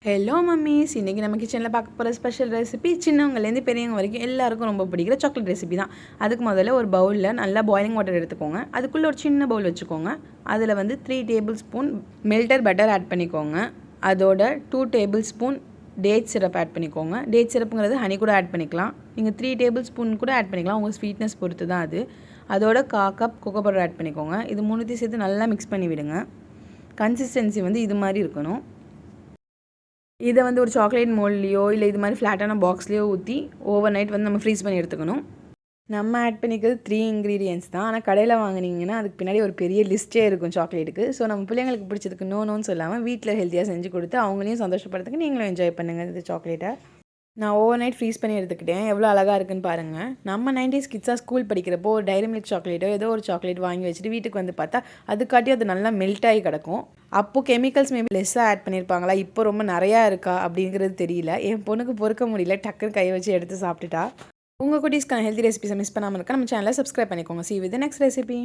Hello mummy's, இன்றைக்கி நம்ம கிச்சனில் பார்க்க போகிற ஸ்பெஷல் ரெசிபி சின்னவங்கலேருந்து பெரியவங்க வரைக்கும் எல்லாருக்கும் ரொம்ப பிடிக்கிற சாக்லேட் ரெசிபி தான். அதுக்கு முதல்ல ஒரு பவுலில் நல்லா பாயிலிங் வாட்டர் எடுத்துக்கோங்க. அதுக்குள்ளே ஒரு சின்ன பவுல் வச்சுக்கோங்க. அதில் 3 tablespoon melted butter add பண்ணிக்கோங்க. அதோட 2 tablespoon date syrup add பண்ணிக்கோங்க. டேட் சிரப்புங்கிறது ஹனி கூட ஆட் பண்ணிக்கலாம். நீங்கள் 3 டேபிள் ஸ்பூன் கூட ஆட் பண்ணிக்கலாம். உங்கள் ஸ்வீட்னஸ் பொறுத்து தான் அது. அதோட 1/4 கப் கொக்கோ பவுடர் ஆட் பண்ணிக்கோங்க. இது மூணுத்தையும் சேர்த்து நல்லா மிக்ஸ் பண்ணி விடுங்க. கன்சிஸ்டன்சி இது மாதிரி இருக்கணும். இதை ஒரு சாக்லேட் மோல்ட்லேயோ இல்லை இது மாதிரி ஃப்ளாட்டான பாக்ஸ்லேயோ ஊற்றி ஓவர் நைட் நம்ம ஃப்ரீஸ் பண்ணி எடுத்துக்கணும். நம்ம ஆட் பண்ணிக்கிறது 3 இன்க்ரீடியன்ஸ் தான். ஆனால் கடையில் வாங்கினீங்கன்னா அதுக்கு பின்னாடி ஒரு பெரிய லிஸ்ட்டே இருக்கும் சாக்லேட்டுக்கு. ஸோ நம்ம பிள்ளைங்களுக்கு பிடிச்சதுக்கு நோன்னு சொல்லாமல் வீட்டில் ஹெல்த்தியாக செஞ்சு கொடுத்து அவங்களையும் சந்தோஷப்படுறதுக்கு நீங்களும் என்ஜாய் பண்ணுங்கள் இந்த சாக்லேட்டை. நான் ஓவர் நைட் ஃப்ரீஸ் பண்ணி எடுத்துக்கிட்டேன். எவ்வளோ அழகாக இருக்குன்னு பாருங்கள். நம்ம 90s கிட்ஸாக ஸ்கூல் படிக்கிறப்போ ஒரு டைரி மில்க் சாக்லேட்டோ ஏதோ ஒரு சாக்லேட் வாங்கி வச்சுட்டு வீட்டுக்கு பார்த்தா அதுக்காட்டி அது நல்லா மெல்ட் ஆகி கிடக்கும். அப்போது கெமிக்கல்ஸ் மேபி லெஸ்ஸாக ஆட் பண்ணியிருப்பாங்களா, இப்போ ரொம்ப நிறையா இருக்கா அப்படிங்கிறது தெரியல. என் பொண்ணுக்கு பொறுக்க முடியல, டக்குன்னு கை வச்சு எடுத்து சாப்பிட்டுட்டா. உங்கள் குட்டீஸ்க்கான ஹெல்த்தி ரெசிபிஸை மிஸ் பண்ணாமல் இருக்க நம்ம சேனலை சப்ஸ்கிரைப் பண்ணிக்கோங்க. See you with the next recipe.